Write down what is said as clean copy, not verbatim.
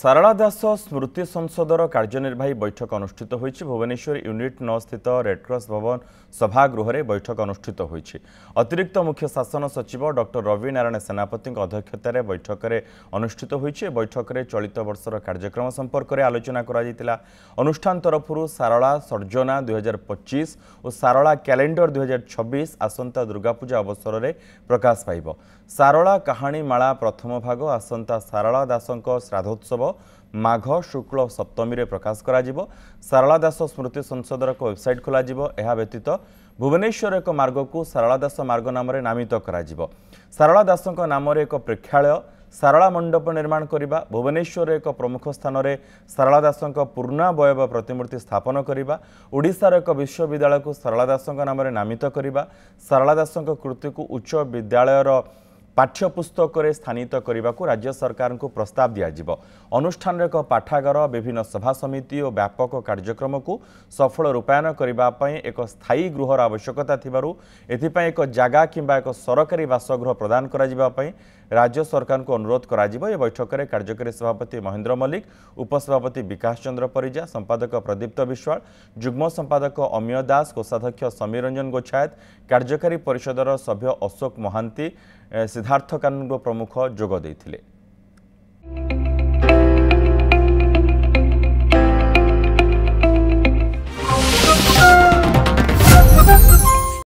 सारला दास स्मृति संसदर कार्यनिर्वाही बैठक अनुष्ठित होईछि। भुवनेश्वर यूनिट 9 स्थित रेडक्रॉस भवन सभागृह में बैठक अनुष्ठित होईछि। अतिरिक्त मुख्य शासन सचिव डॉक्टर रवि नारायण सेनापति अध्यक्षतार बैठक में अनुष्ठित होईछि। बैठक में चलित वर्षर कार्यक्रम संपर्क में आलोचना करा। अनुष्ठान तरफरु सारला सर्जना 2025 और सारला कैलेंडर 2026 आसंता दुर्गापूजा अवसर में प्रकाश पाइब। सारला कहानी माला प्रथम भाग आसंता सारला दासक श्राद्धोत्सव माघ शुक्ल सप्तमी रे प्रकाश करा जिवो। सारला दास स्मृति संसदर एक वेबसाइट खोला जिवो। एहा व्यतीत भुवनेश्वर एक मार्ग को सारला दास मार्ग नाम नामित करा जिवो। सारला दासक नाम एक प्रेक्षालय सारला मंडप निर्माण करिबा। भुवनेश्वर एक प्रमुख स्थान में सारला दासक पूर्णावयव प्रतिमूर्ति स्थापन करिबा। ओडिशार एक विश्वविद्यालय को सारला दासक नाम नामित करिबा। सारला दासक कृति को उच्च विद्यालयर पाठ्यपुस्तक स्थानित करने को राज्य सरकार को प्रस्ताव दिज्व। अनुष्ठान एक पाठागार विभिन्न सभा समिति और व्यापक कार्यक्रम को सफल रूपायन करने एक स्थायी गृहर आवश्यकता थिबारु एथिपाई एक जगह किंबा एक सरकारी बासगृह प्रदान कर राज्य सरकार को अनुरोध करा जिवो। ए बैठक में कार्यकारी सभापति महेंद्र मल्लिक, उपसभापति विकास चंद्र परिजा, संपादक प्रदीप्त विश्वाल, जुग्म संपादक अमीय दास, कोषाध्यक्ष समीर रंजन गोछायत, कार्यकारी परिषदर सभ्य अशोक महांती, सिद्धार्थ कानून प्रमुख जोग देथिले।